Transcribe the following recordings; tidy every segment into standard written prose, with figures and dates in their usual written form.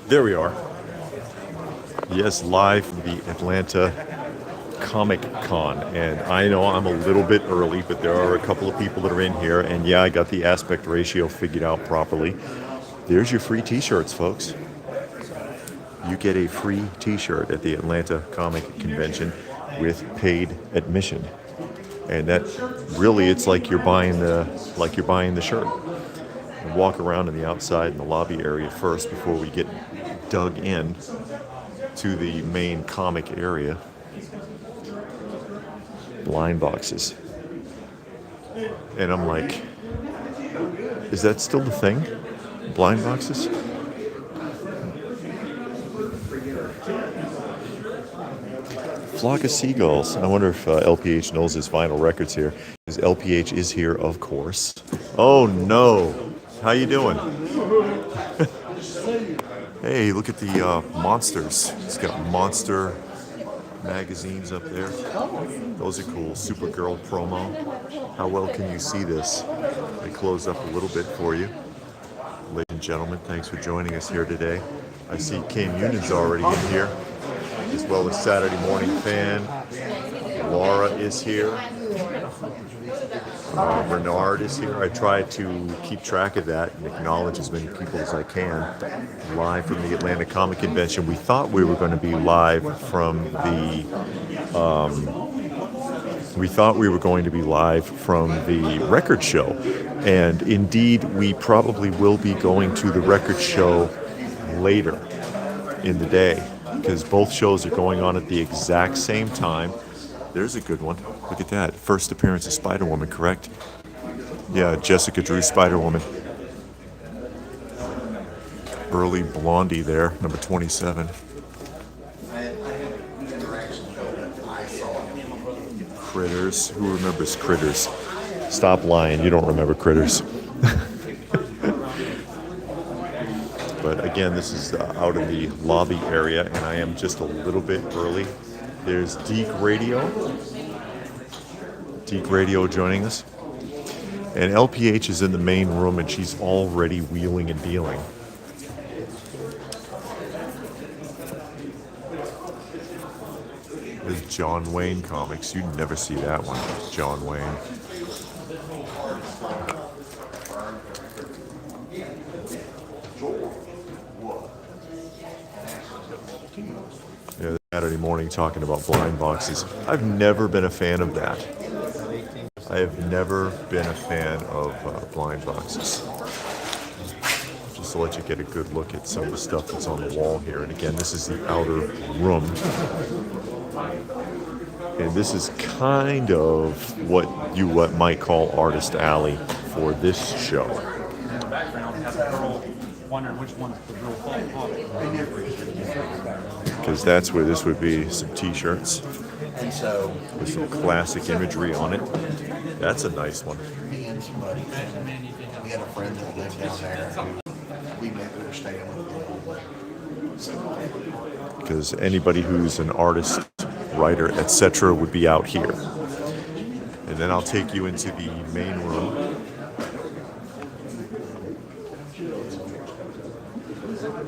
There we are. Yes, live from the Atlanta Comic Con. And I know I'm a little bit early, but there are a couple of people that are in here. And yeah, I got the aspect ratio figured out properly. There's your free t-shirts, folks. You get a free t-shirt at the Atlanta Comic Convention with paid admission. And that really, it's like you're buying the shirt. And walk around in the outside in the lobby area first before we get dug in to the main comic area. Blind boxes. And I'm like, is that still the thing? Blind boxes? Flock of Seagulls. I wonder if LPH knows his vinyl records here. Because LPH is here, of course. Oh no! How you doing? Hey, look at the monsters. It's got monster magazines up there. Those are cool. Supergirl promo. How well can you see this? I close up a little bit for you. Ladies and gentlemen, thanks for joining us here today. I see Cam Union's already in here, as well as Saturday Morning Fan. Laura is here. Bernard is here. I try to keep track of that and acknowledge as many people as I can. Live from the Atlanta Comic Convention. We thought we were going to be live from the record show, and indeed we probably will be going to the record show later in the day because both shows are going on at the exact same time. There's a good one. Look at that. First appearance of Spider-Woman, correct? Yeah, Jessica Drew Spider-Woman. Early Blondie there, number 27. Critters. Who remembers Critters? Stop lying. You don't remember Critters. But again, this is out in the lobby area, and I am just a little bit early. There's Deke Radio joining us. And LPH is in the main room, and she's already wheeling and dealing. There's John Wayne Comics. You'd never see that one, John Wayne. Yeah, Saturday morning talking about blind boxes. I've never been a fan of that. I have never been a fan of blind boxes. Just to let you get a good look at some of the stuff that's on the wall here. And again, this is the outer room. And this is kind of what you might call Artist Alley for this show. Because that's where this would be, some t-shirts with some classic imagery on it. That's a nice one. Me and somebody, we had a friend that lived down there who we were staying with. Because anybody who's an artist, writer, etc. would be out here. And then I'll take you into the main room.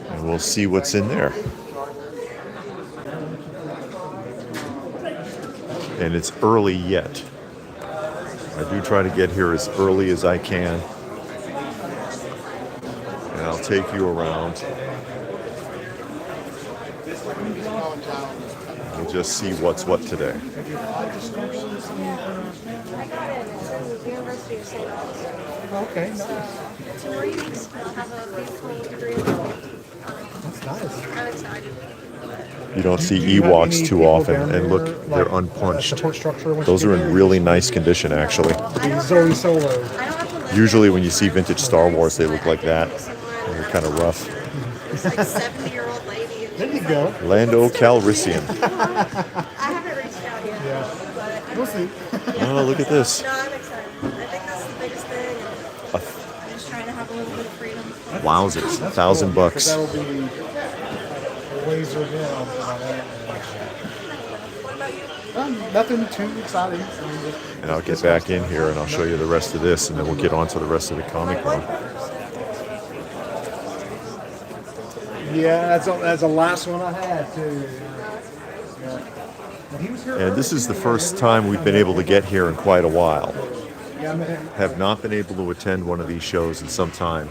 And we'll see what's in there. And it's early yet. I do try to get here as early as I can. And I'll take you around. We'll just see what's what today. I got it. It says University of St. Augustine. Okay, nice. 2 more weeks. I'll have a beautiful degree. That's nice. I'm excited. You don't see Do you have Ewoks any too people often, down and there, look, they're like, unpunched. support structure once Those you are get in there? really nice condition, actually. Zoe Solo. I don't have to live Usually there. when you see vintage Star Wars, they look like that. They're kind of rough. It's like a 70-year-old lady. And There you go. Lando Calrissian. I haven't reached out yet. Yeah. But We'll see. Oh, look at this. no, I'm excited. I think that's the biggest thing. And I'm just trying to have a little bit of freedom. Wowzers, $1,000 bucks. That'll be laser down. What about you? Nothing too exciting. And I'll get back in here and I'll show you the rest of this, and then we'll get on to the rest of the comic room. Yeah, that's the last one I had too. Yeah. And he was here And this is the first time we've been able to get here in quite a while. Yeah, I met him. Have not been able to attend one of these shows in some time.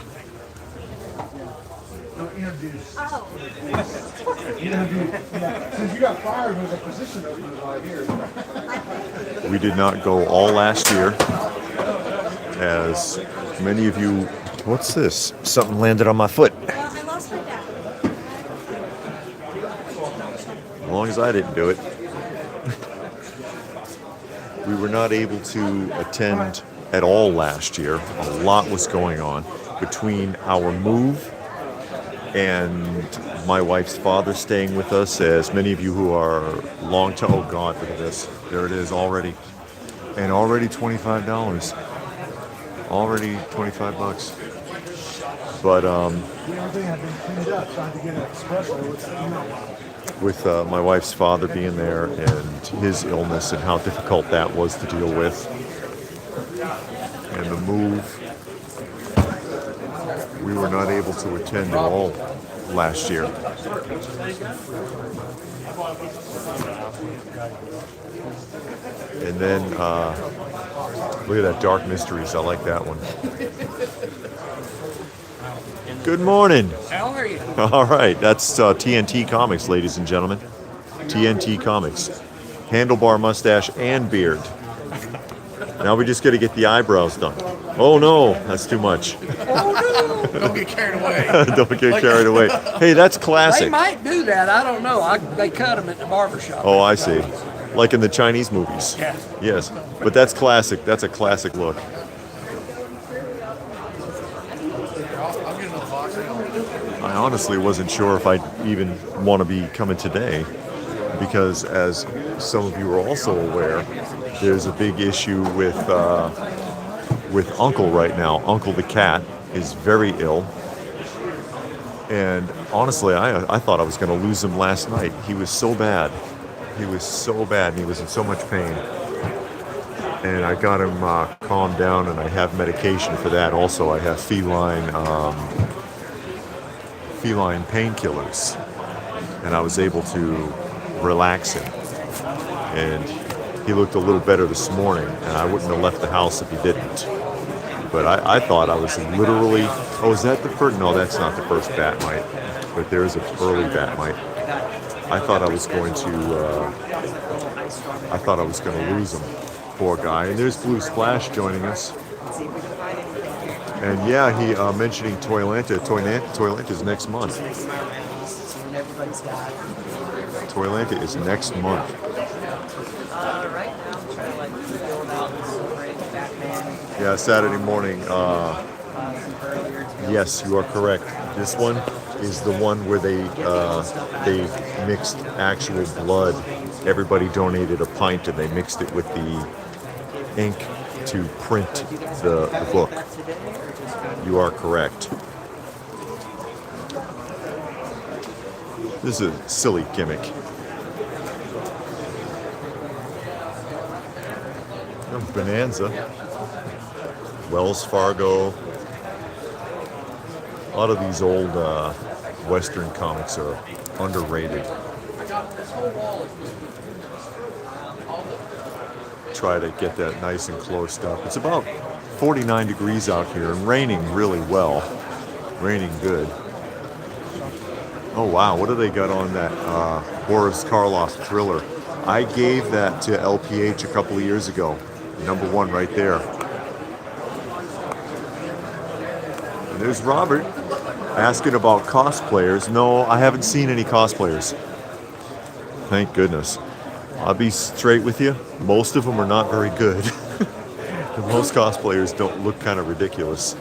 Introduce. Oh. Yeah. Since you got fired, there's a position open right here. We did not go all last year, as many of you. What's this? Something landed on my foot. Well, I lost my dad. As long as I didn't do it. We were not able to attend at all last year. A lot was going on between our move and my wife's father staying with us. As many of you who are long-term, oh God, look at this. There it is already. And already $25. Already 25 bucks. But Everything had been cleaned up, trying to get an espresso with my wife's father being there and his illness and how difficult that was to deal with, and the move, we were not able to attend at all last year. And then look at that, Dark Mysteries. I like that one. Good morning. How are you? All right, that's TNT Comics, ladies and gentlemen. TNT Comics. Handlebar, mustache, and beard. Now we just got to get the eyebrows done. Oh no, that's too much. Oh no! Don't get carried away. Don't get carried away. Hey, that's They classic. might do that. I don't know. They cut them at the barber shop. Oh, I see. Like in the Chinese movies. Yeah. Yes, but that's classic. That's a classic look. I honestly wasn't sure if I'd even want to be coming today, because as some of you are also aware, there's a big issue with Uncle right now. Uncle the cat is very ill, and honestly, I thought I was going to lose him last night. He was so bad. He was so bad, and he was in so much pain. And I got him calmed down, and I have medication for that. Also, I have feline painkillers, and I was able to relax him. And he looked a little better this morning, and I wouldn't have left the house if he didn't. But I thought I was literally, oh, is that the first? No, that's not the first bat mite, but there's an early bat mite. I thought I was going to lose him. Poor guy. And there's Blue Splash joining us. And yeah, he mentioning Toylanta. Toylanta is next month. Toylanta is next month. Yeah, Saturday morning. Yes, you are correct. This one is the one where they mixed actual blood. Everybody donated a pint, and they mixed it with the ink to print the book. You are correct. This is a silly gimmick. Bonanza, Wells Fargo. A lot of these old Western comics are underrated. Try to get that nice and close up. It's about 49 degrees out here and raining really well. Raining good. Oh wow, what do they got on that Boris Karloff thriller? I gave that to LPH a couple of years ago. Number one right there. And there's Robert asking about cosplayers. No, I haven't seen any cosplayers. Thank goodness. I'll be straight with you. Most of them are not very good. Most cosplayers don't look kind of ridiculous.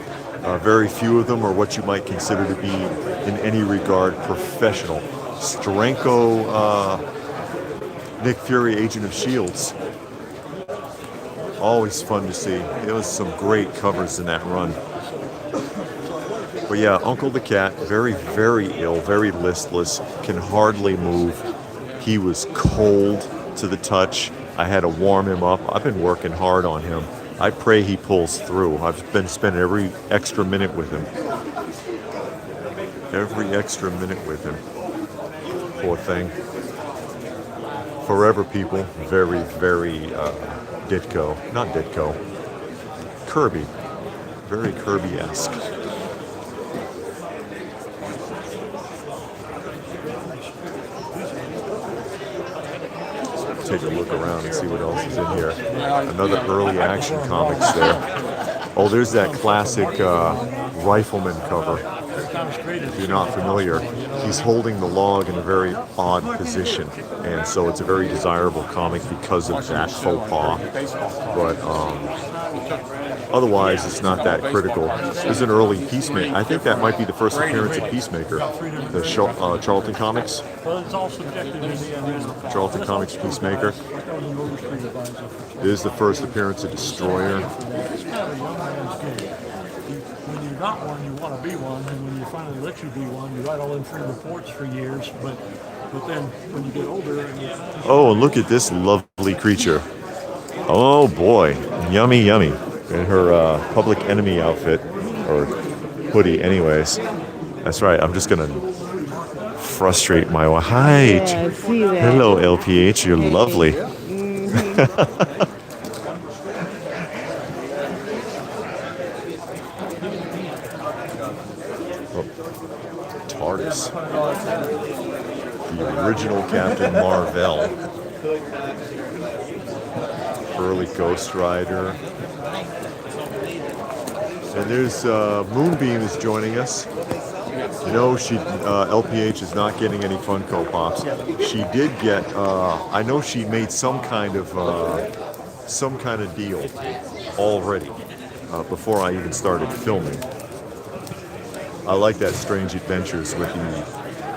Very few of them are what you might consider to be, in any regard, professional. Steranko, Nick Fury, Agent of Shields. Always fun to see. There was some great covers in that run. But yeah, Uncle the Cat, very, very ill, very listless, can hardly move. He was cold to the touch. I had to warm him up. I've been working hard on him. I pray he pulls through. I've been spending every extra minute with him. every extra minute with him. Poor thing. Forever people, very, very Ditko. Not Ditko. Kirby. Very Kirby-esque. Take a look around and see what else is in here. Another early action comics there. Oh, there's that classic Rifleman cover. If you're not familiar, he's holding the log in a very odd position, and so it's a very desirable comic because of that faux pas. But otherwise, it's not that critical. There's an early Peacemaker. I think that might be the first appearance of Peacemaker, the Charlton Comics. Charlton Comics Peacemaker. This is the first appearance of Destroyer. When you're not one, you want to be one, and when you finally let you be one, you write all them free reports for years, but then when you get older and you... Oh, and look at this lovely creature. Oh boy, yummy, yummy. In her Public Enemy outfit, or hoodie anyways. That's right, I'm just gonna frustrate my wife. Hi, Yeah, I see that. hello LPH, you're lovely. TARDIS. The original Captain Marvel. Early Ghost Rider. And there's Moonbeam is joining us. You know, LPH is not getting any Funko Pops. She did get. I know she made some kind of deal already before I even started filming. I like that Strange Adventures with the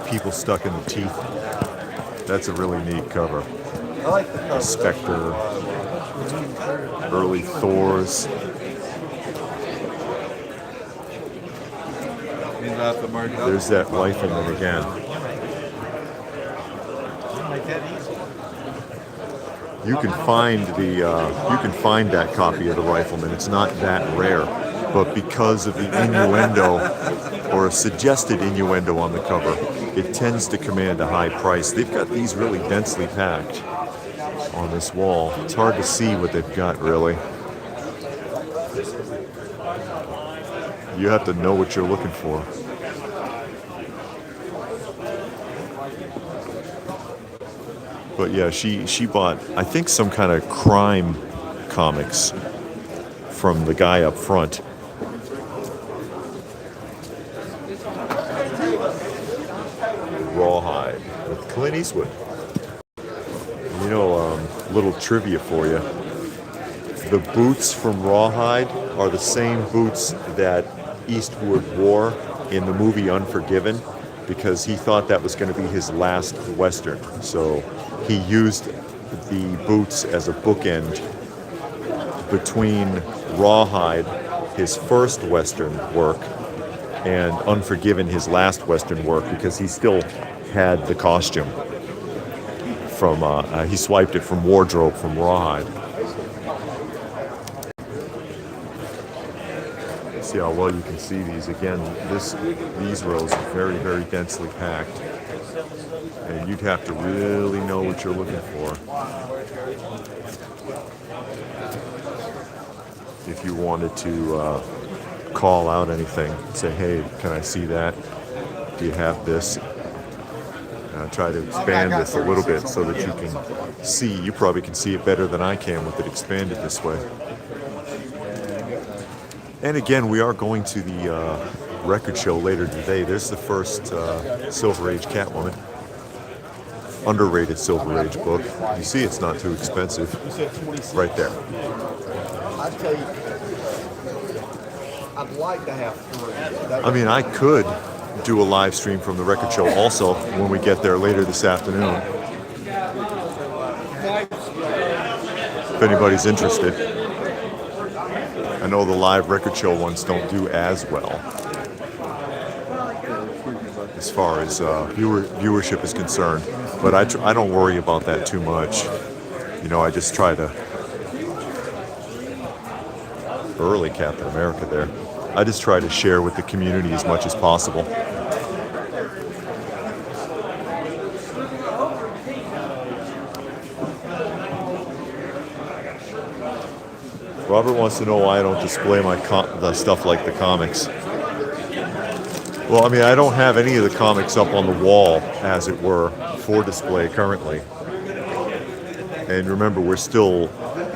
people stuck in the teeth. That's a really neat cover. Spectre, early Thors. There's that Rifleman again. You can find that copy of the Rifleman. It's not that rare, but because of the innuendo or a suggested innuendo on the cover, it tends to command a high price. They've got these really densely packed on this wall. It's hard to see what they've got really. You have to know what you're looking for. But yeah, she bought, I think, some kind of crime comics from the guy up front. Rawhide with Clint Eastwood. You know, little trivia for you. The boots from Rawhide are the same boots that Eastwood wore in the movie Unforgiven, because he thought that was going to be his last Western. So he used the boots as a bookend between Rawhide, his first Western work, and Unforgiven, his last Western work, because he still had the costume from, he swiped it from wardrobe from Rawhide. See how well you can see these. Again, these rows are very, very densely packed, and you'd have to really know what you're looking for if you wanted to call out anything. Say, hey, can I see that? Do you have this? Try to expand this a little bit so that you can see. You probably can see it better than I can with it expanded this way. And again, we are going to the record show later today. There's the first Silver Age Catwoman. Underrated Silver Age book. You see it's not too expensive. Right there. I tell you, I'd like to have three. I mean, I could do a live stream from the record show also when we get there later this afternoon. If anybody's interested. I know the live record show ones don't do as well as far as viewership is concerned, but I don't worry about that too much. You know, I just try to, early Captain America there, I just try to share with the community as much as possible. Robert wants to know why I don't display the stuff like the comics. Well, I mean, I don't have any of the comics up on the wall, as it were, for display currently. And remember, we're still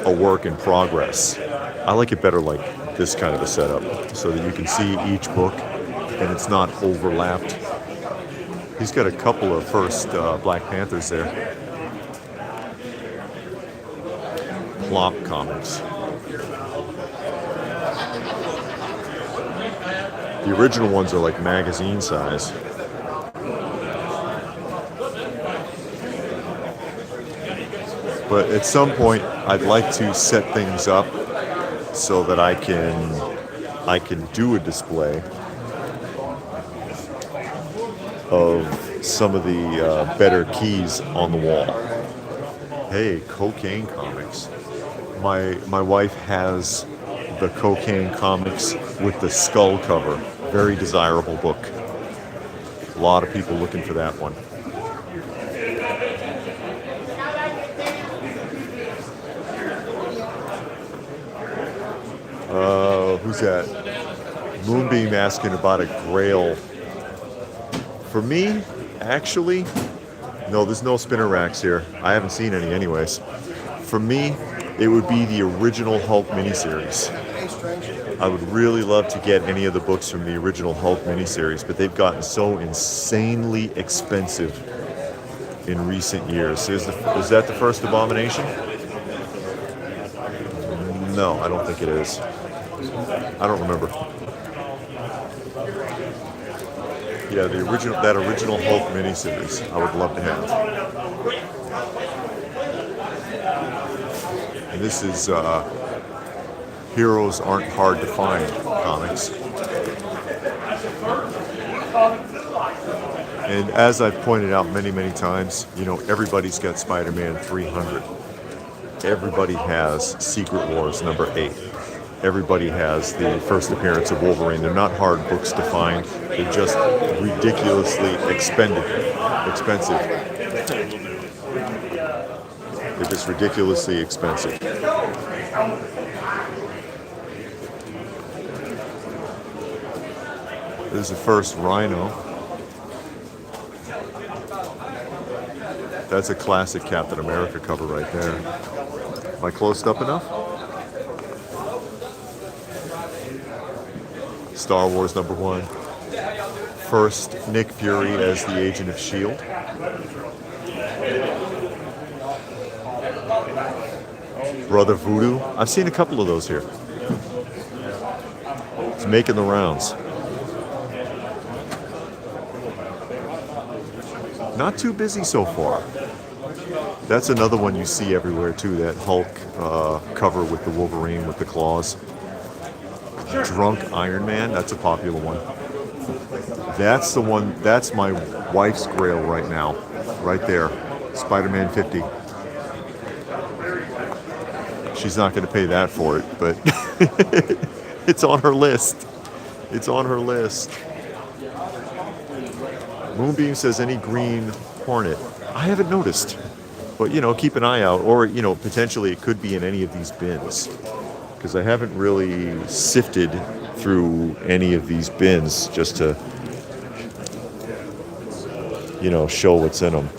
a work in progress. I like it better like this kind of a setup, so that you can see each book and it's not overlapped. He's got a couple of first Black Panthers there. Plop comics. The original ones are like magazine size. But at some point, I'd like to set things up so that I can do a display of some of the better keys on the wall. Hey, Cocaine Comics. My wife has the Cocaine Comics with the skull cover. Very desirable book. A lot of people looking for that one. Who's that? Moonbeam asking about a Grail. For me, actually, no, there's no spinner racks here. I haven't seen any anyways. For me, it would be the original Hulk miniseries. I would really love to get any of the books from the original Hulk miniseries, but they've gotten so insanely expensive in recent years. Is that the first Abomination? No, I don't think it is. I don't remember. Yeah, that original Hulk miniseries, I would love to have. And this is Heroes Aren't Hard to Find comics. And as I've pointed out many, many times, you know, everybody's got Spider-Man 300. Everybody has Secret Wars number 8. Everybody has the first appearance of Wolverine. They're not hard books to find. They're just ridiculously expensive. They're just ridiculously expensive. This is the first Rhino. That's a classic Captain America cover right there. Am I closed up enough? Star Wars number 1. First Nick Fury as the Agent of S.H.I.E.L.D. Brother Voodoo. I've seen a couple of those here. It's making the rounds. Not too busy so far. That's another one you see everywhere too, that Hulk cover with the Wolverine with the claws. Drunk Iron Man, that's a popular one. That's the one, that's my wife's Grail right now. Right there. Spider-Man 50. She's not going to pay that for it, but it's on her list. It's on her list. Moonbeam says any Green Hornet. I haven't noticed, but you know, keep an eye out, or you know, potentially it could be in any of these bins, because I haven't really sifted through any of these bins just to, you know, show what's in them.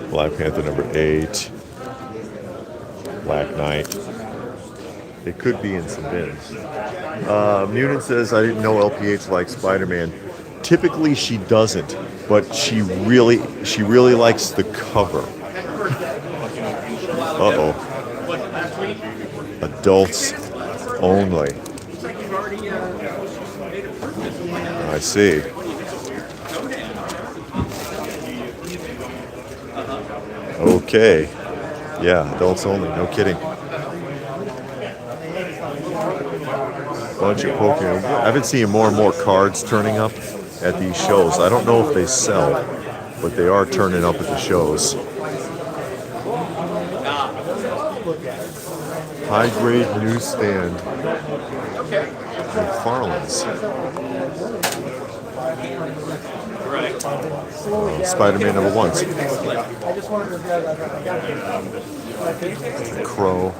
Black Panther number 8. Black Knight. It could be in some bins. Munin says, I didn't know LPH likes Spider-Man. Typically she doesn't, but she really likes the cover. Uh-oh. Adults only. I see. Okay. Yeah, adults only, no kidding. Bunch of Pokemon. I've been seeing more and more cards turning up at these shows. I don't know if they sell, but they are turning up at the shows. High-grade newsstand. McFarlane's. Spider-Man number 1. Crow.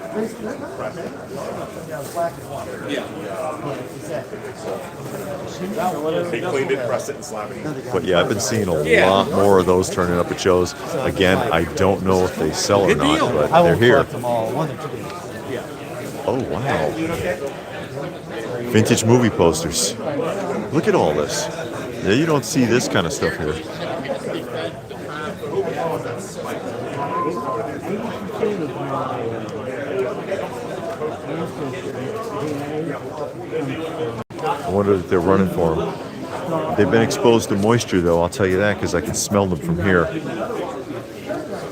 They cleaned it, pressed it, and slapped it. But yeah, I've been seeing a lot more of those turning up at shows. Again, I don't know if they sell or not, but they're here. Oh, wow. Vintage movie posters. Look at all this. Yeah, you don't see this kind of stuff here. I wonder if they're running for them. They've been exposed to moisture, though, I'll tell you that, because I can smell them from here.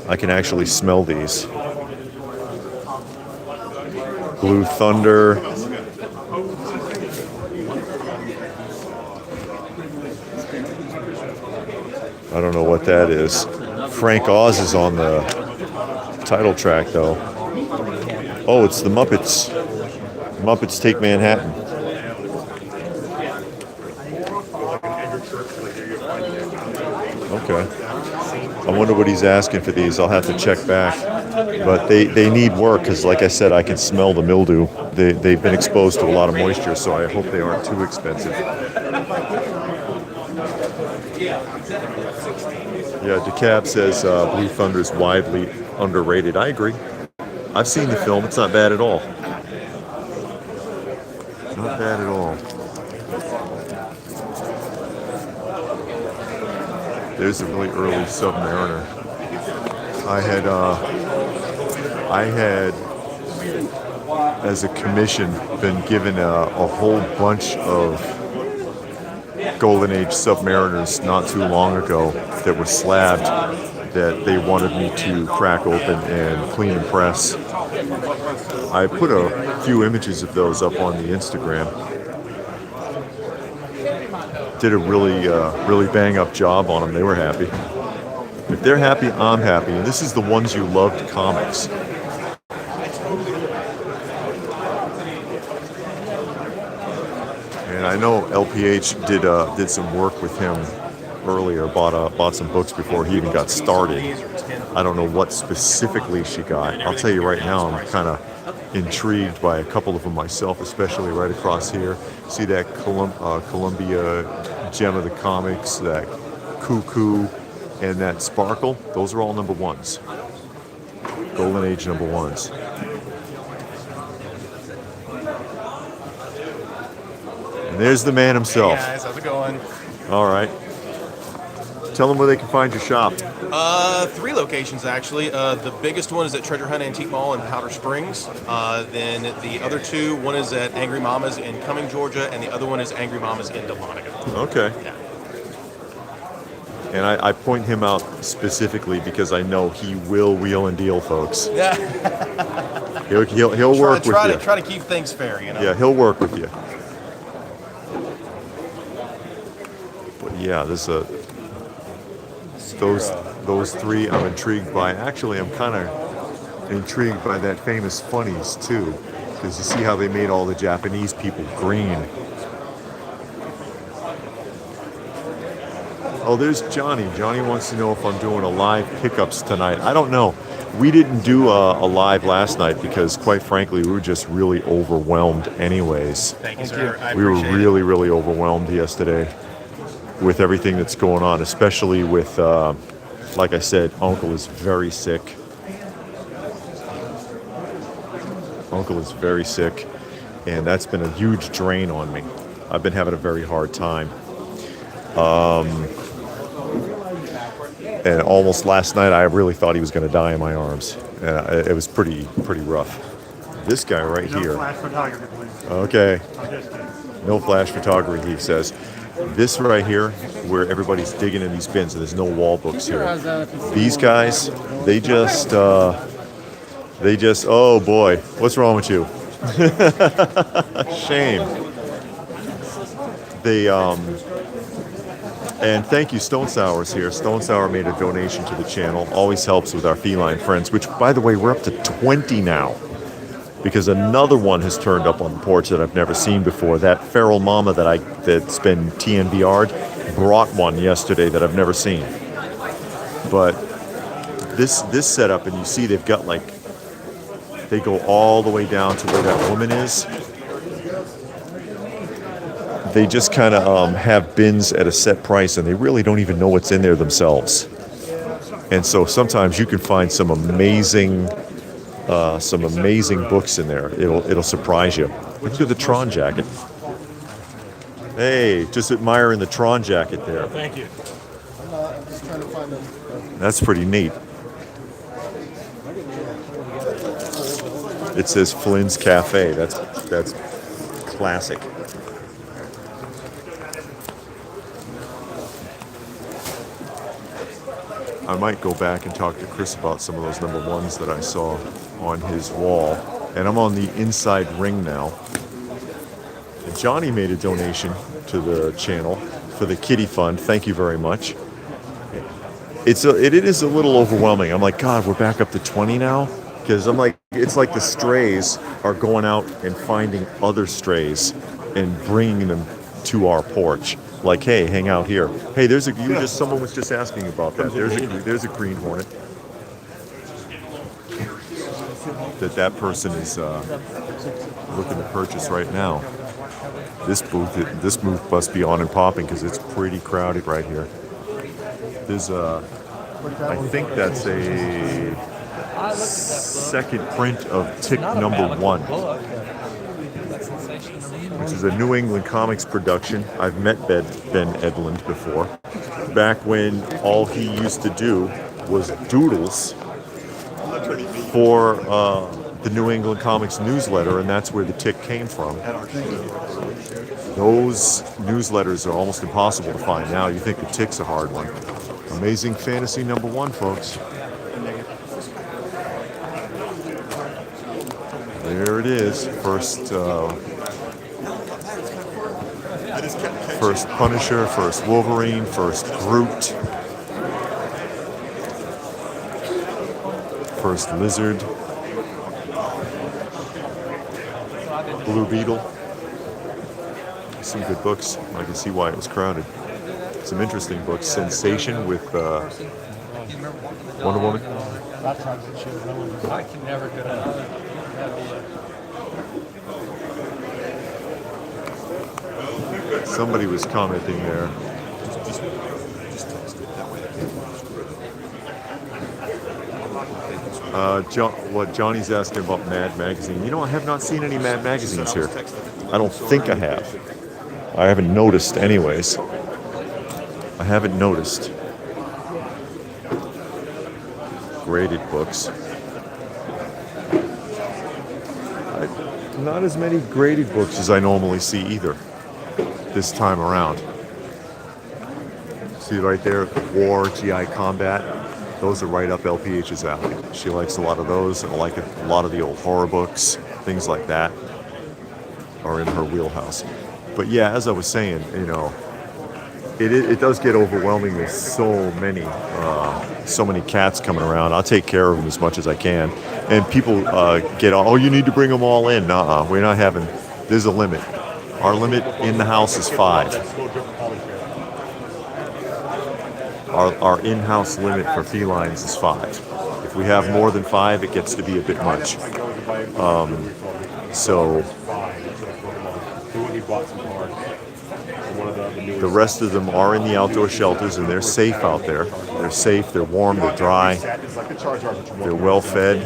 I can actually smell these. Blue Thunder. I don't know what that is. Frank Oz is on the title track, though. Oh, it's the Muppets. Muppets Take Manhattan. Okay. I wonder what he's asking for these. I'll have to check back. But they need work because, like I said, I can smell the mildew. They've been exposed to a lot of moisture, so I hope they aren't too expensive. Yeah, DeCab says Blue Thunder is widely underrated. I agree. I've seen the film. It's not bad at all. Not bad at all. There's a really early Submariner. I had, as a commission, been given a whole bunch of Golden Age Submariners not too long ago that were slabbed that they wanted me to crack open and clean and press. I put a few images of those up on the Instagram. Did a really bang up job on them. They were happy. If they're happy, I'm happy. And this is the ones you loved comics. And I know LPH did some work with him earlier. Bought some books before he even got started. I don't know what specifically she got. I'll tell you right now, I'm kind of intrigued by a couple of them myself, especially right across here. See that Columbia Gem of the Comics, that Cuckoo, and that Sparkle? Those are all number ones. Golden Age number ones. And there's the man himself. Hey guys, how's it going? All right. Tell them where they can find your shop. 3 locations actually. The biggest one is at Treasure Hunt Antique Mall in Powder Springs. Then the other 2, one is at Angry Mama's in Cumming, Georgia, and the other one is Angry Mama's in Dahlonega. Okay. Yeah. And I point him out specifically because I know he will wheel and deal, folks. Yeah. He'll work with you. Try to keep things fair, you know. Yeah, he'll work with you. But yeah, there's those 3 I'm intrigued by. Actually, I'm kind of intrigued by that famous Funnies too, because you see how they made all the Japanese people green. Oh, there's Johnny. Johnny wants to know if I'm doing a live pickups tonight. I don't know. We didn't do a live last night because, quite frankly, we were just really overwhelmed anyways. Thank you, sir. I We were appreciate it. really overwhelmed yesterday with everything that's going on, especially with, like I said, Uncle is very sick. Uncle is very sick, and that's been a huge drain on me. I've been having a very hard time. And almost last night, I really thought he was going to die in my arms. And it was pretty rough. This guy right here. Flash photography, please. Okay. I'm just kidding. No flash photography, he says. This right here, where everybody's digging in these bins, and there's no wall books here. These guys, they just, oh boy, what's wrong with you? Shame. And thank you, Stone Sour's here. Stone Sour made a donation to the channel. Always helps with our feline friends, which, by the way, we're up to 20 now. Because another one has turned up on the porch that I've never seen before. That feral mama that's been TNBR'd brought one yesterday that I've never seen. But this setup, and you see they've got like They go all the way down to where that woman is. They just kind of have bins at a set price, and they really don't even know what's in there themselves. And so sometimes you can find some amazing books in there. It'll surprise you. Look at the Tron jacket. Hey, just admiring the Tron jacket there. Thank you. I'm just trying to find them. That's pretty neat. It says Flynn's Cafe. That's classic. I might go back and talk to Chris about some of those number ones that I saw on his wall. And I'm on the inside ring now. And Johnny made a donation to the channel for the Kitty Fund. Thank you very much. It is a little overwhelming. I'm like, God, we're back up to 20 now? Because I'm like, it's like the strays are going out and finding other strays and bringing them to our porch. Like, hey, hang out here. Hey, someone was just asking about that. There's a green hornet that person is looking to purchase right now. This booth must be on and popping because it's pretty crowded right here. There's I think that's a second print of Tick number 1. Which is a New England Comics production. I've met Ben Edlund before. Back when all he used to do was doodles for the New England Comics newsletter, and that's where the Tick came from. Those newsletters are almost impossible to find now. You think the Tick's a hard one. Amazing Fantasy number 1, folks. There it is. First Punisher, first Wolverine, first Groot, first Lizard, Blue Beetle. Some good books. I can see why it was crowded. Some interesting books. Sensation with Wonder Woman. I can never get out. Somebody was commenting there. What Johnny's asking about Mad Magazine. You know, I have not seen any Mad Magazines here. I don't think I have. I haven't noticed anyways. I haven't noticed. Graded books. Not as many graded books as I normally see either this time around. See right there, War, GI Combat. Those are right up LPH's alley. She likes a lot of those, and I like a lot of the old horror books, things like that are in her wheelhouse. But yeah, as I was saying, you know, it does get overwhelming with so many cats coming around. I'll take care of them as much as I can. And people get, oh, you need to bring them all in. Nuh-uh, we're not having, there's a limit. Our limit in the house is 5. Our in-house limit for felines is 5. If we have more than 5, it gets to be a bit much. So the rest of them are in the outdoor shelters, and they're safe out there. They're safe, they're warm, they're dry, they're well fed,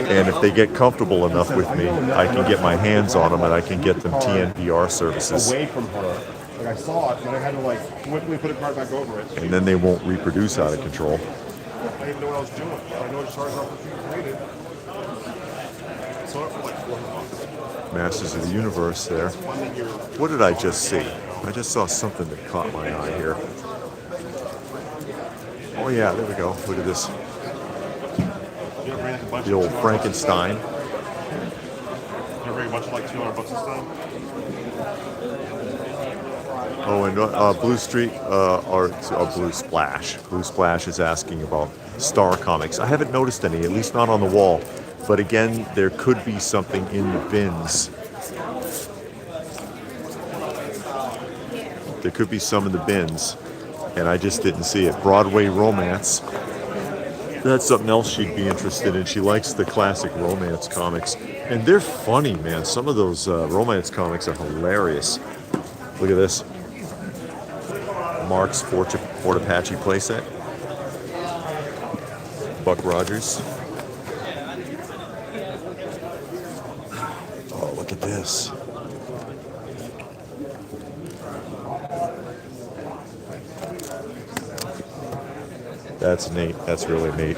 and if they get comfortable enough with me, I can get my hands on them and I can get them TNPR services. Away from her. Like I saw it, but I had to like quickly put a card back over it. And then they won't reproduce out of control. I didn't even know what I was doing. I know Charizard was being created. Saw it for like $4. Masters of the Universe there. What did I just see? I just saw something that caught my eye here. Oh yeah, there we go. Look at this. The old Frankenstein. You ever bring a bunch of like $200 and stuff? Oh, and Blue Street, or Blue Splash. Blue Splash is asking about Star Comics. I haven't noticed any, at least not on the wall. But again, there could be something in the bins. There could be some in the bins, and I just didn't see it. Broadway Romance. That's something else she'd be interested in. She likes the classic romance comics, and they're funny, man. Some of those romance comics are hilarious. Look at this, Mark's Fort Apache playset, Buck Rogers. Oh, look at this. That's neat. That's really neat.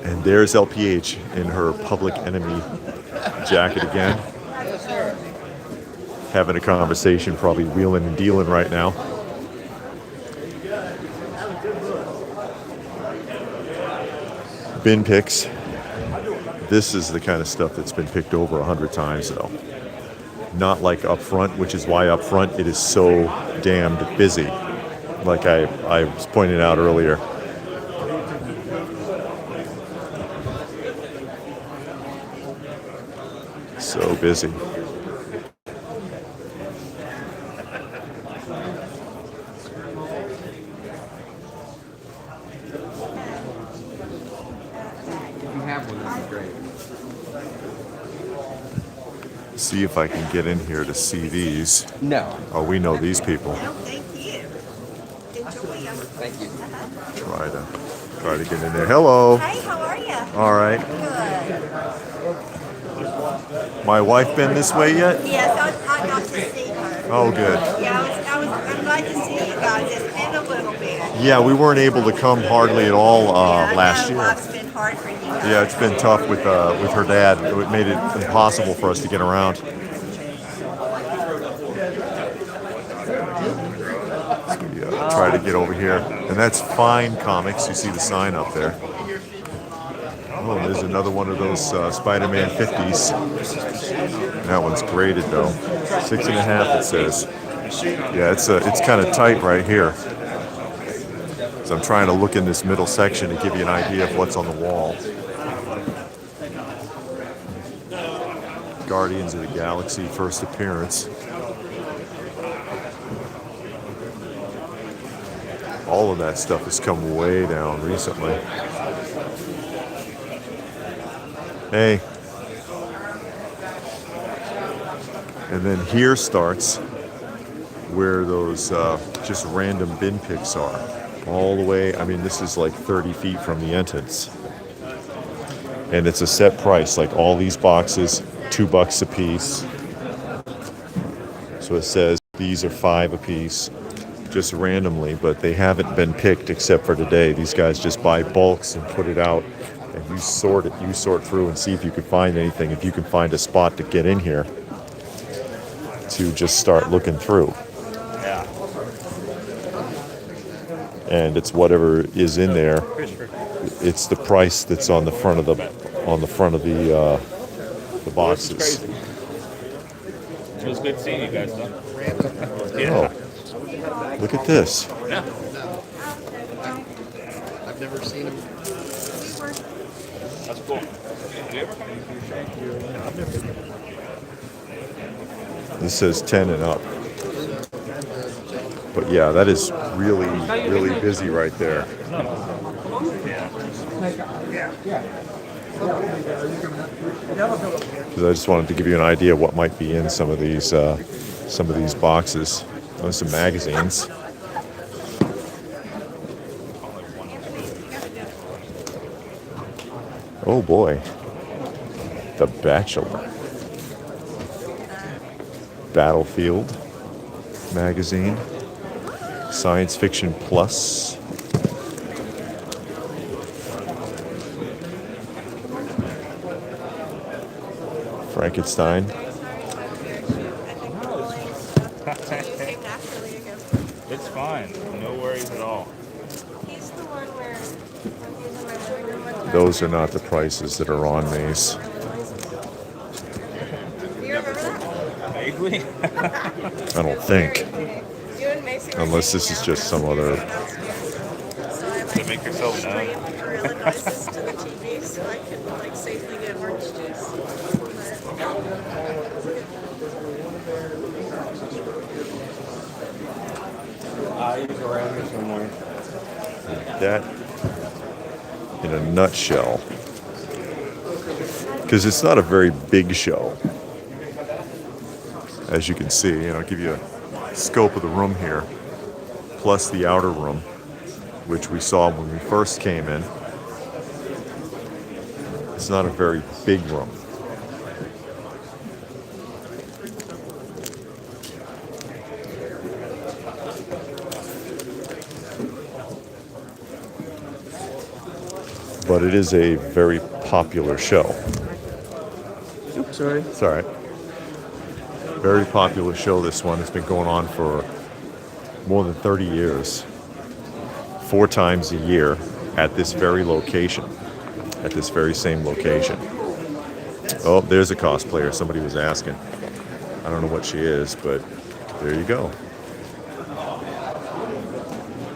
And there's LPH in her Public Enemy jacket again. Having a conversation, probably wheeling and dealing right now. Bin picks. This is the kind of stuff that's been picked over 100 times though. Not like up front, which is why up front it is so damned busy. Like I was pointing out earlier. So busy. See if I can get in here to see these. No. Oh, we know these people. No, thank you. Enjoy them. Thank you. Try to get in there. Hello. Hi, how are you? All right. Good. My wife been this way yet? Yes, I got to see her. Oh, good. Yeah, I'm glad to see you guys. It's been a little bit. Yeah, we weren't able to come hardly at all Yeah, last I know year. life's been hard for you guys. Yeah, it's been tough with her dad. It made it impossible for us to get around. So we try to get over here, and that's Fine Comics. You see the sign up there. Oh, there's another one of those Spider-Man 50s. That one's graded though, 6.5 it says. Yeah, it's kind of tight right here. So I'm trying to look in this middle section to give you an idea of what's on the wall. Guardians of the Galaxy first appearance. All of that stuff has come way down recently. Hey. And then here starts where those just random bin picks are. All the way, I mean, this is like 30 feet from the entrance. And it's a set price, like all these boxes, $2 a piece. So it says these are $5 a piece, just randomly, but they haven't been picked except for today. These guys just buy bulks and put it out, and you sort through and see if you can find anything, if you can find a spot to get in here to just start looking through. And it's whatever is in there. It's the price that's on the front of the boxes. It was good seeing you guys, though. Oh, look at this. Yeah. I've never seen him. That's cool. This says 10 and up. But yeah, that is really, really busy right there. Because I just wanted to give you an idea of what might be in some of these boxes. Oh, some magazines. Oh boy, The Bachelor. Battlefield magazine. Science Fiction Plus. Frankenstein. It's fine. No worries at all. He's the one where when he was in my living room one time. Those are not the prices that are on these. Do you remember that? Vaguely. I don't think. You and Macy were Unless this is just some other. So I To make yourself known. streamed Gorilla Noises to the TV so I could like safely get orange juice. He's around here somewhere. That. in a nutshell. Because it's not a very big show. As you can see, and I'll give you a scope of the room here, plus the outer room, which we saw when we first came in. It's not a very big room. But it is a very popular show. Oops, sorry. It's all right. Very popular show, this one. It's been going on for more than 30 years. 4 times a year at this very location. At this very same location. Oh, there's a cosplayer. Somebody was asking. I don't know what she is, but there you go.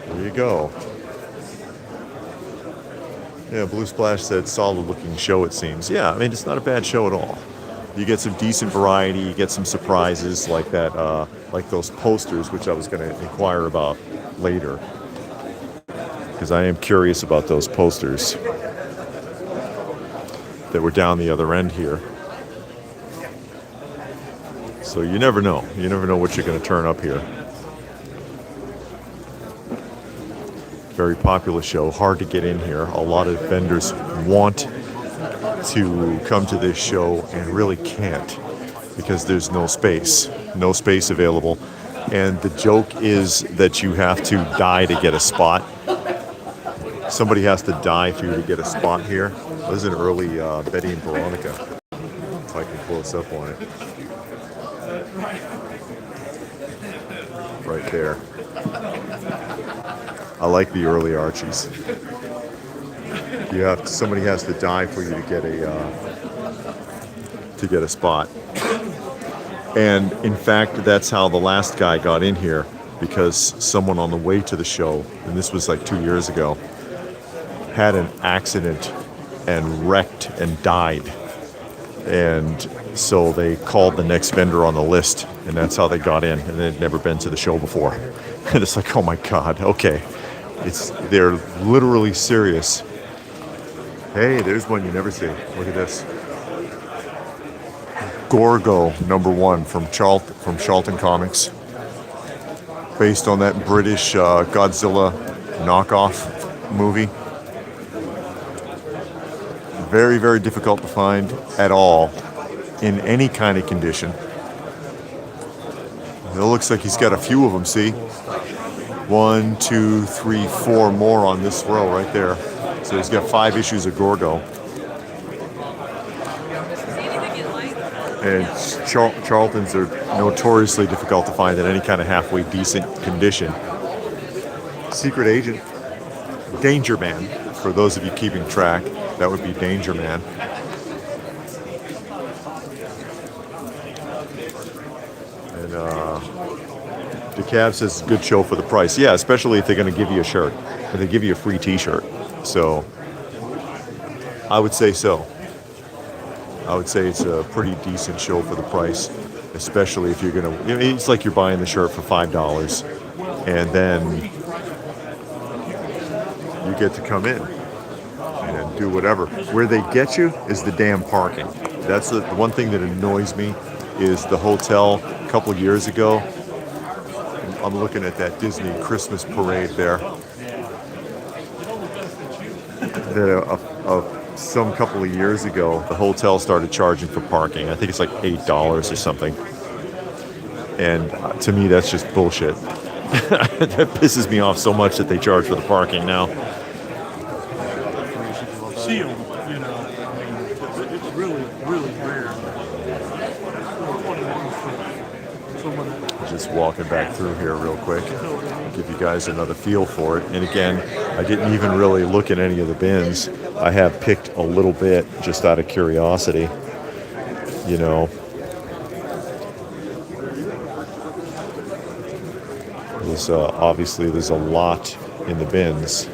There you go. Yeah, Blue Splash said solid looking show, it seems. Yeah, I mean, it's not a bad show at all. You get some decent variety, you get some surprises like that, like those posters, which I was going to inquire about later. Because I am curious about those posters that were down the other end here. So you never know. You never know what you're going to turn up here. Very popular show, hard to get in here. A lot of vendors want to come to this show and really can't because there's no space available. And the joke is that you have to die to get a spot. Somebody has to die for you to get a spot here. This is an early Betty and Veronica. If I can close up on it. Right there. I like the early Archies. Somebody has to die for you to get a spot. And in fact, that's how the last guy got in here, because someone on the way to the show, and this was like 2 years ago, had an accident and wrecked and died. And so they called the next vendor on the list, and that's how they got in, and they'd never been to the show before. And it's like, oh my God, okay. They're literally serious. Hey, there's one you never see. Look at this. Gorgo #1 from Charlton Comics. Based on that British Godzilla knockoff movie. Very, very difficult to find at all in any kind of condition. It looks like he's got a few of them, see? 1, 2, 3, 4 more on this row right there. So he's got 5 issues of Gorgo. And Charltons are notoriously difficult to find in any kind of halfway decent condition. Secret Agent, Danger Man, for those of you keeping track, that would be Danger Man. And DeCab says good show for the price. Yeah, especially if they're going to give you a shirt. If they give you a free t-shirt. So, I would say so. I would say it's a pretty decent show for the price. Especially if you're going to... It's like you're buying the shirt for $5. And then you get to come in and do whatever. Where they get you is the damn parking. That's the one thing that annoys me is the hotel a couple of years ago. I'm looking at that Disney Christmas parade there. Some couple of years ago, the hotel started charging for parking. I think it's like $8 or something. And to me, that's just bullshit. That pisses me off so much that they charge for the parking now. See them, you know. It's really, really rare. Just walking back through here real quick. Give you guys another feel for it. And again, I didn't even really look at any of the bins. I have picked a little bit just out of curiosity, you know. There's obviously there's a lot in the bins.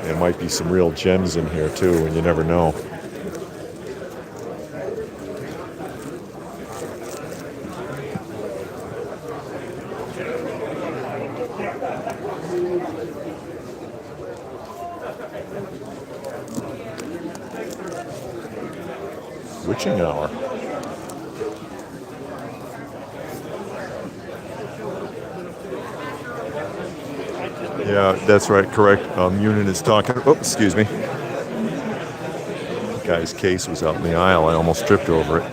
There might be some real gems in here too, and you never know. witching hour. Yeah, that's right, correct. Munin is talking. Oh, excuse me. The guy's case was out in the aisle. I almost tripped over it.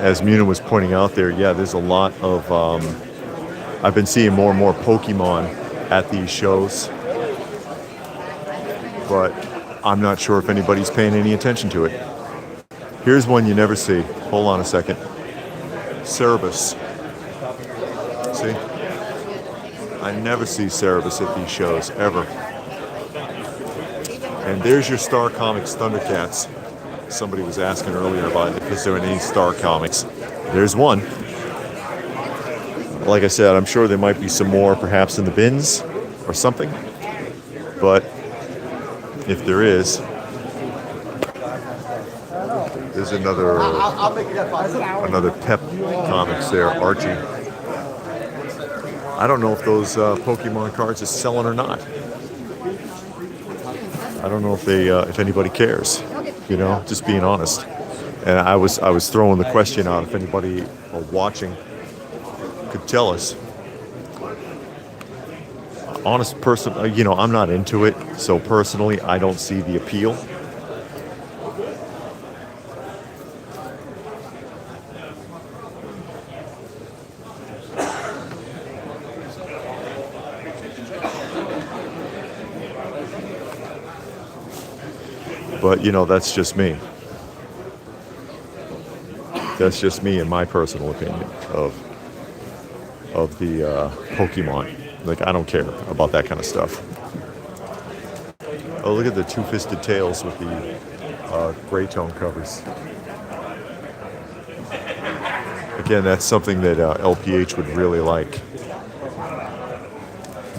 As Munin was pointing out there, yeah, there's a lot of. I've been seeing more and more Pokemon at these shows, but I'm not sure if anybody's paying any attention to it. Here's one you never see. Hold on a second. Cerebus. See? I never see Cerebus at these shows, ever. And there's your Star Comics Thundercats. Somebody was asking earlier about if there are any Star Comics. There's one. Like I said, I'm sure there might be some more perhaps in the bins or something. But if there is, there's another Pep Comics there, Archie. I don't know if those Pokemon cards are selling or not. I don't know if they if anybody cares. You know, just being honest. And I was throwing the question out if anybody watching could tell us. Honest person, you know, I'm not into it, so personally, I don't see the appeal. But, you know, that's just me. That's just me and my personal opinion of the Pokemon. Like, I don't care about that kind of stuff. Oh, look at the two-fisted tails with the gray tone covers. Again, that's something that LPH would really like.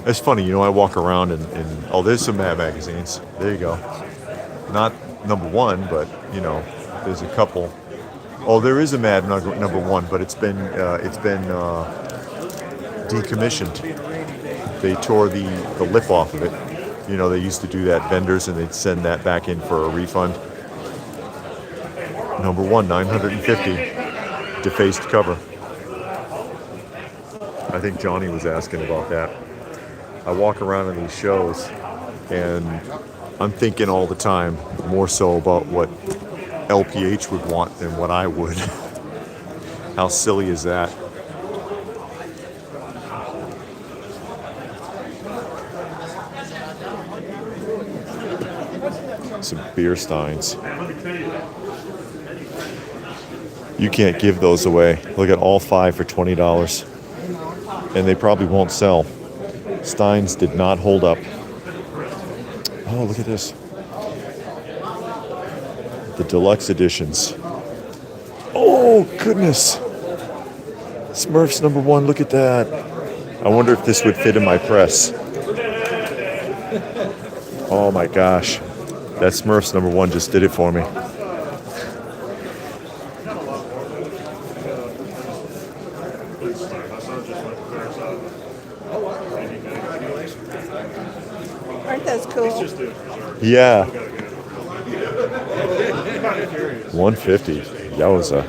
It's funny, you know, I walk around and oh, there's some Mad magazines. There you go. Not number one, but, you know, there's a couple. Oh, there is a Mad number one, but it's been decommissioned. They tore the lip off of it. You know, they used to do that, vendors, and they'd send that back in for a refund. Number one, 950, defaced cover. I think Johnny was asking about that. I walk around in these shows, and I'm thinking all the time more so about what LPH would want than what I would. How silly is that? Some beer steins. You can't give those away. Look at all 5 for $20. And they probably won't sell. Steins did not hold up. Oh, look at this. The deluxe editions. Oh, goodness. Smurfs number one, look at that. I wonder if this would fit in my press. Oh my gosh. That Smurfs number one just did it for me. Aren't those cool? Yeah. 150. Yowza.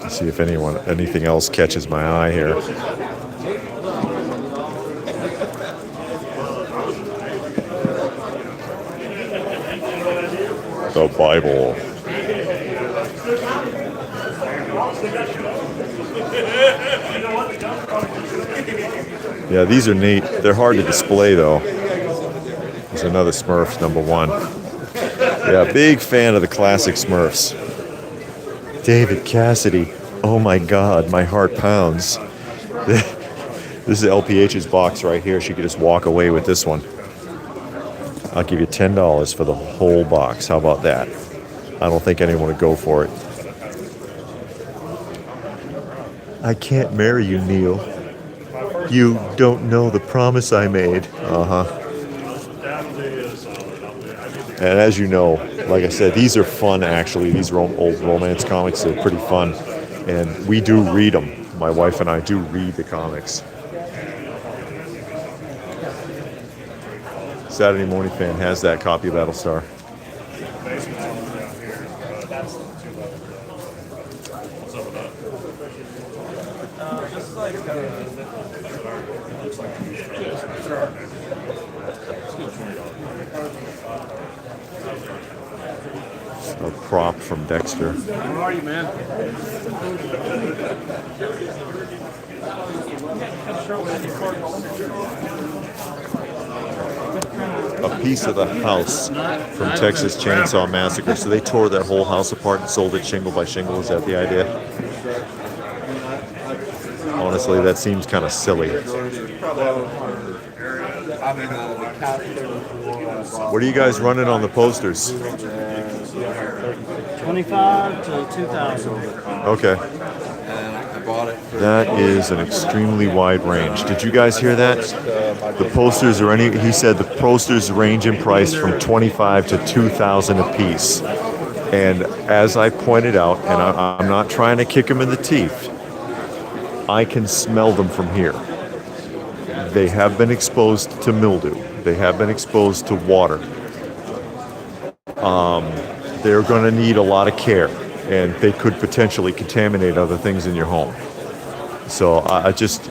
Let's see if anything else catches my eye here. The Bible. Yeah, these are neat. They're hard to display, though. There's another Smurfs number one. Yeah, big fan of the classic Smurfs. David Cassidy. Oh my God, my heart pounds. This is LPH's box right here. She could just walk away with this one. I'll give you $10 for the whole box. How about that? I don't think anyone would go for it. I can't marry you, Neil. You don't know the promise I made. And as you know, like I said, these are fun, actually. These old romance comics are pretty fun. And we do read them. My wife and I do read the comics. Saturday Morning Fan has that copy of Battlestar. A prop from Dexter. How are you, man? A piece of the house from Texas Chainsaw Massacre. So they tore that whole house apart and sold it shingle by shingle. Is that the idea? Honestly, that seems kind of silly. What are you guys running on the posters? 25 to 2,000. Okay. That is an extremely wide range. Did you guys hear that? The posters are he said the posters range in price from 25 to 2,000 a piece. And as I pointed out, and I'm not trying to kick him in the teeth, I can smell them from here. They have been exposed to mildew. They have been exposed to water. They're going to need a lot of care, and they could potentially contaminate other things in your home. So I just,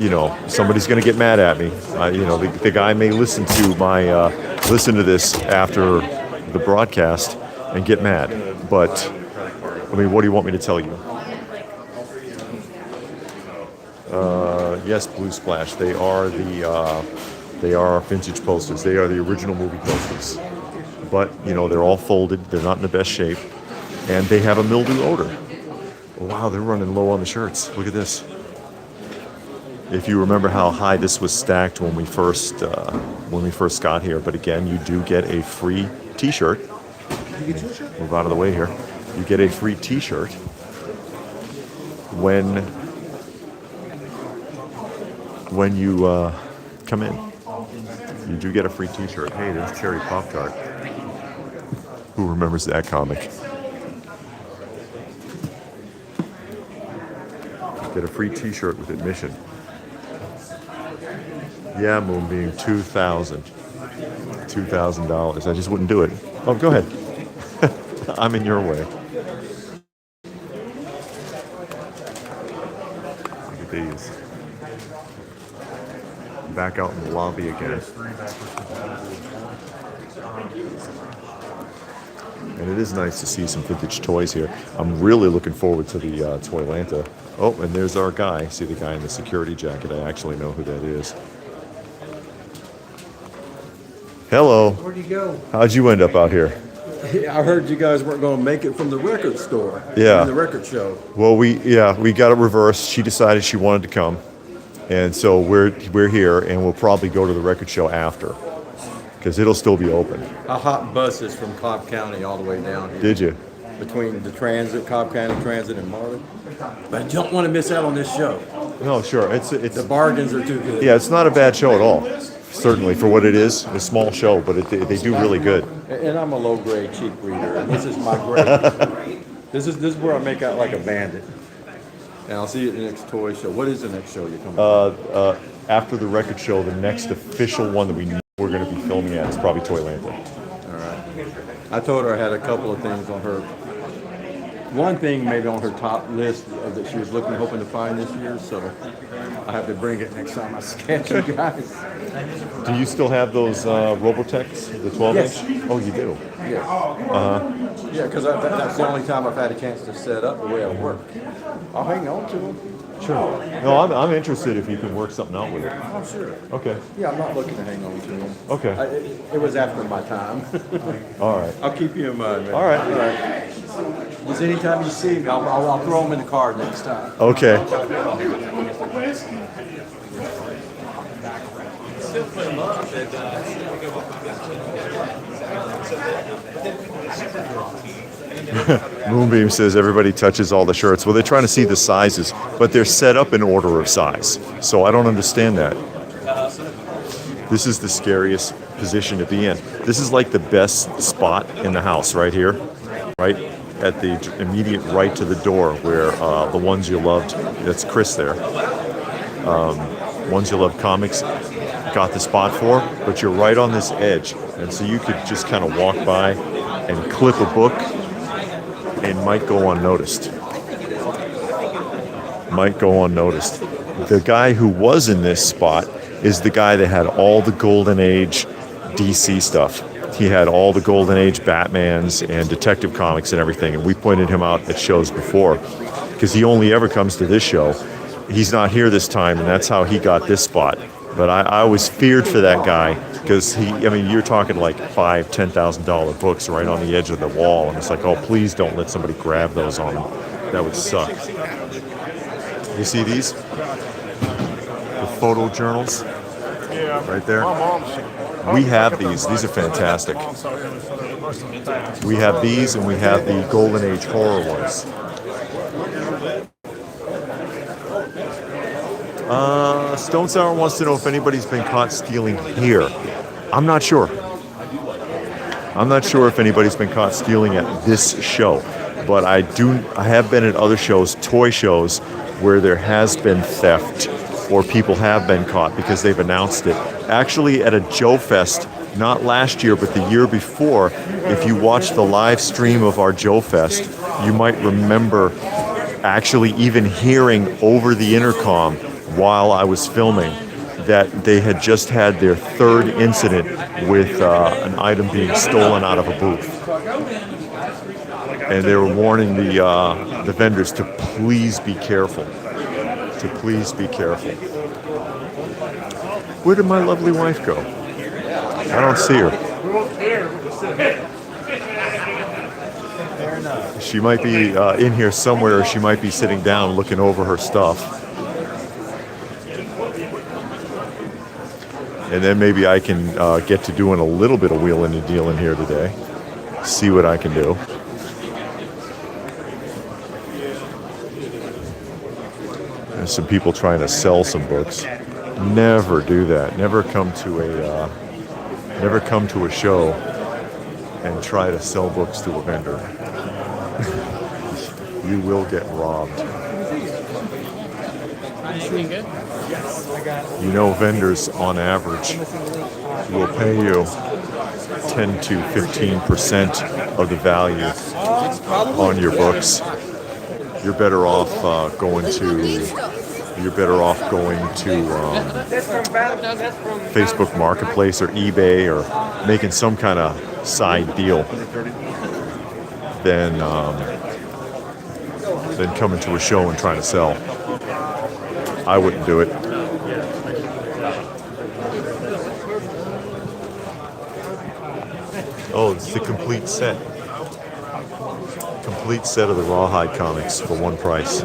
somebody's going to get mad at me. The guy may listen to this after the broadcast and get mad. But I mean, what do you want me to tell you? Yes, Blue Splash. They are vintage posters. They are the original movie posters. But they're all folded. They're not in the best shape, and they have a mildew odor. Wow, they're running low on the shirts. Look at this. If you remember how high this was stacked when we first got here, but again, you do get a free T-shirt. Move out of the way here. You get a free T-shirt when you come in. You do get a free T-shirt. Hey, there's Cherry Pop Tart. Who remembers that comic? Get a free T-shirt with admission. Yeah, Moonbeam, $2,000. I just wouldn't do it. Oh, go ahead. I'm in your way. Look at these. Back out in the lobby again. And it is nice to see some vintage toys here. I'm really looking forward to the Toylanta. Oh, and there's our guy. See the guy in the security jacket? I actually know who that is. Hello. Where'd you go? How'd you end up out here? I heard you guys weren't going to make it from the record store. Yeah. From the record show. Well, we got it reversed. She decided she wanted to come, and so we're here, and we'll probably go to the record show after, because it'll still be open. I hopped buses from Cobb County all the way down here. Did you? Between the transit, Cobb County Transit, and Marlin. But I don't want to miss out on this show. No, sure. It's The bargains are too good. yeah, it's not a bad show at all. Certainly for what it is, a small show, but they do really good. And I'm a low grade, cheap reader. And this is my grade. This is where I make out like a bandit. And I'll see you at the next toy show. What is the next show you're coming to? After the record show, the next official one that we're going to be filming at is probably Toylanta. All right. I told her I had a couple of things on her. One thing maybe on her top list that she was hoping to find this year, so I have to bring it next time I sketch you guys. Do you still have those Robotechs, the 12-inch? Yes. Oh, you do? Yeah. Yeah, because that's the only time I've had a chance to set up the way I work. I'll hang on to them. Sure. No, I'm interested if you can work something out with it. Oh, sure. Okay. Yeah, I'm not looking to hang on to them. Okay. It was after my time. All right. I'll keep you in mind, man. All right. All right. Just anytime you see me, I'll throw them in the car next time. Okay. Moonbeam says everybody touches all the shirts. Well, they're trying to see the sizes, but they're set up in order of size. So I don't understand that. This is the scariest position to be in. This is like the best spot in the house right here, right at the immediate right to the door where the Ones You Loved, that's Chris there. Ones You Love Comics got the spot for, but you're right on this edge. And so you could just kind of walk by and clip a book and might go unnoticed. Might go unnoticed. The guy who was in this spot is the guy that had all the Golden Age DC stuff. He had all the Golden Age Batmans and Detective Comics and everything, and we pointed him out at shows before because he only ever comes to this show. He's not here this time, and that's how he got this spot. But I always feared for that guy because you're talking like $5,000, $10,000 books right on the edge of the wall, and it's like, oh, please don't let somebody grab those on him. That would suck. You see these? The photo journals right there. We have these. These are fantastic. We have these, and we have the Golden Age horror ones. Stone Sour wants to know if anybody's been caught stealing here. I'm not sure. I'm not sure if anybody's been caught stealing at this show, but I have been at other shows, toy shows, where there has been theft or people have been caught because they've announced it. Actually, at a Joe Fest, not last year, but the year before, if you watch the live stream of our Joe Fest, you might remember actually even hearing over the intercom while I was filming that they had just had their third incident with an item being stolen out of a booth. And they were warning the vendors to please be careful. To please be careful. Where did my lovely wife go? I don't see her. She might be in here somewhere, or she might be sitting down looking over her stuff. And then maybe I can get to doing a little bit of wheeling and dealing here today. See what I can do. There's some people trying to sell some books. Never do that. Never come to a show and try to sell books to a vendor. You will get robbed. You know, vendors on average will pay you 10 to 15% of the value on your books. You're better off going to Facebook Marketplace or eBay or making some kind of side deal than coming to a show and trying to sell. I wouldn't do it. Oh, it's the complete set. Complete set of the Rawhide comics for one price.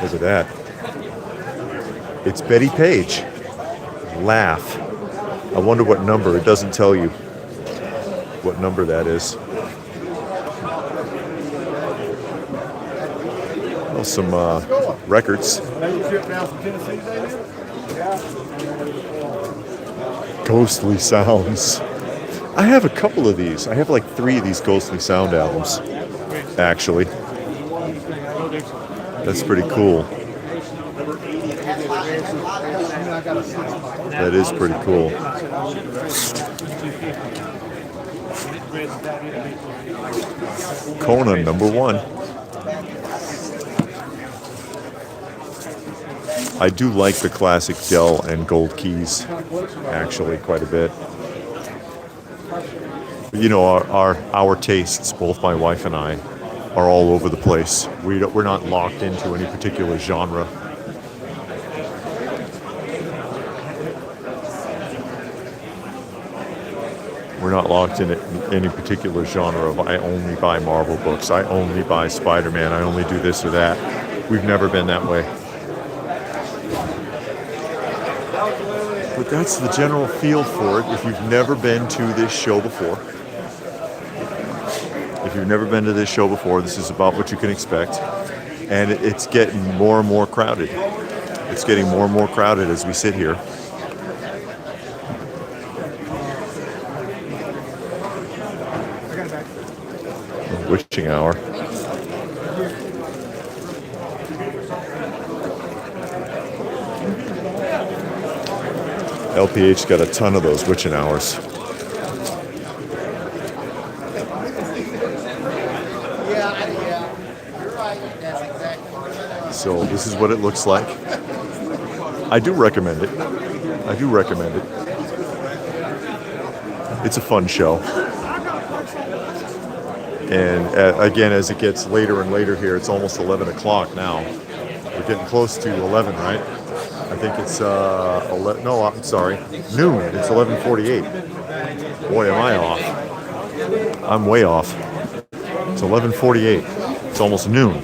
Look at that. It's Betty Page. Laugh. I wonder what number. It doesn't tell you what number that is. Well, some records. Ghostly Sounds. I have a couple of these. I have like 3 of these Ghostly Sound albums, actually. That's pretty cool. That is pretty cool. Conan #1. I do like the classic Dell and Gold Keys, actually, quite a bit. You know, our tastes, both my wife and I, are all over the place. We're not locked into any particular genre. We're not locked in any particular genre of I only buy Marvel books, I only buy Spider-Man, I only do this or that. We've never been that way. But that's the general feel for it if you've never been to this show before. If you've never been to this show before, this is about what you can expect. And it's getting more and more crowded. It's getting more and more crowded as we sit here. Witching hour. LPH got a ton of those witching hours. So this is what it looks like. I do recommend it. I do recommend it. It's a fun show. And again, as it gets later and later here, it's almost 11 o'clock now. We're getting close to 11, right? I think it's, no, I'm sorry, noon. It's 11:48. Boy, am I off. I'm way off. It's 11:48. It's almost noon.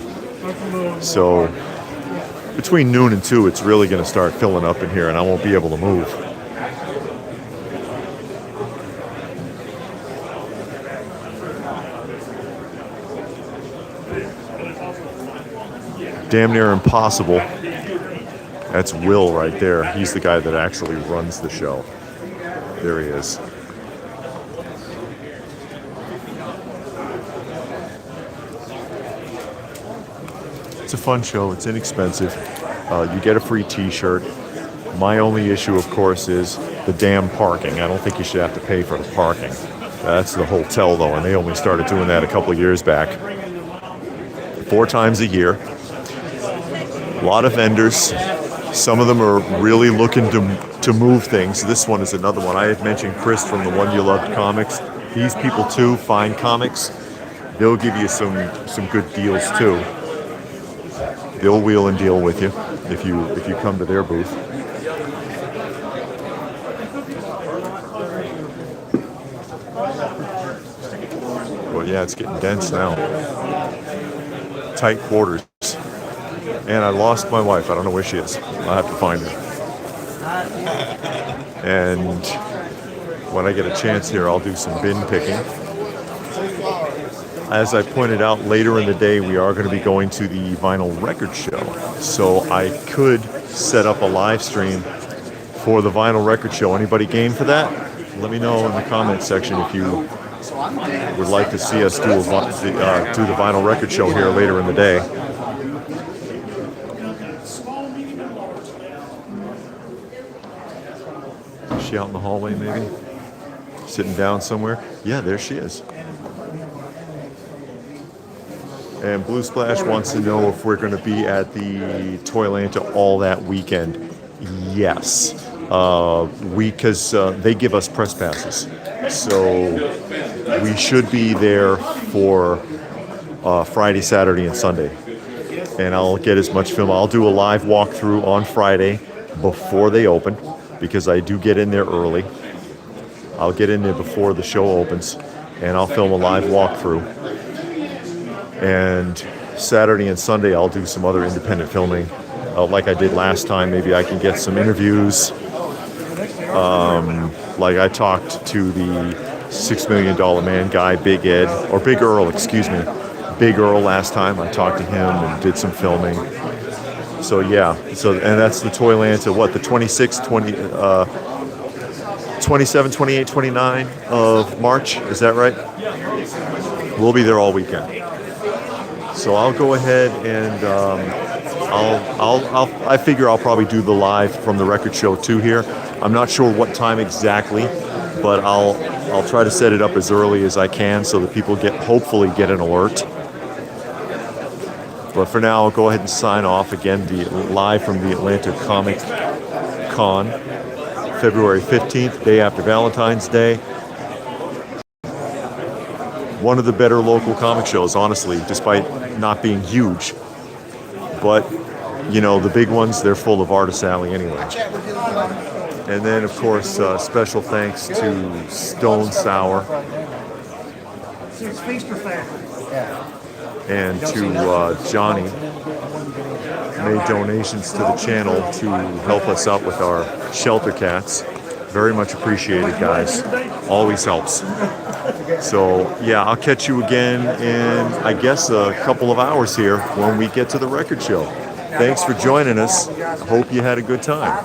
So between noon and 2, it's really going to start filling up in here, and I won't be able to move. Damn near impossible. That's Will right there. He's the guy that actually runs the show. There he is. It's a fun show. It's inexpensive. You get a free t-shirt. My only issue, of course, is the damn parking. I don't think you should have to pay for the parking. That's the hotel, though, and they only started doing that a couple of years back. 4 times a year. A lot of vendors. Some of them are really looking to move things. This one is another one. I had mentioned Chris from the One You Loved Comics. These people, too, find comics. They'll give you some good deals, too. They'll wheel and deal with you if you come to their booth. Well, yeah, it's getting dense now. Tight quarters. And I lost my wife. I don't know where she is. I'll have to find her. And when I get a chance here, I'll do some bin picking. As I pointed out, later in the day, we are going to be going to the vinyl record show. So I could set up a live stream for the vinyl record show. Anybody game for that? Let me know in the comment section if you would like to see us do the vinyl record show here later in the day. Is she out in the hallway, maybe? Sitting down somewhere? Yeah, there she is. And Blue Splash wants to know if we're going to be at the Toylanta all that weekend. Yes, because they give us press passes, so we should be there for Friday, Saturday, and Sunday. And I'll get as much film. I'll do a live walkthrough on Friday before they open, because I do get in there early. I'll get in there before the show opens, and I'll film a live walkthrough. And Saturday and Sunday, I'll do some other independent filming, like I did last time. Maybe I can get some interviews. Like I talked to the $6 Million Man guy, Big Ed, or Big Earl, excuse me. Big Earl last time. I talked to him and did some filming. So yeah, and that's the Toylanta, what, the 26th, 27, 28, 29 of March, is that right? We'll be there all weekend. So I'll go ahead and I figure I'll probably do the live from the record show too here. I'm not sure what time exactly, but I'll try to set it up as early as I can so that people hopefully get an alert. But for now, I'll go ahead and sign off again. Live from the Atlanta Comic Con, February 15th, day after Valentine's Day. One of the better local comic shows, honestly, despite not being huge. But, you know, the big ones, they're full of Artist Alley anyway. And then, of course, special thanks to Stone Sour. And to Johnny, made donations to the channel to help us out with our shelter cats. Very much appreciated, guys. Always helps. So, yeah, I'll catch you again in, I guess, a couple of hours here when we get to the record show. Thanks for joining us. I hope you had a good time.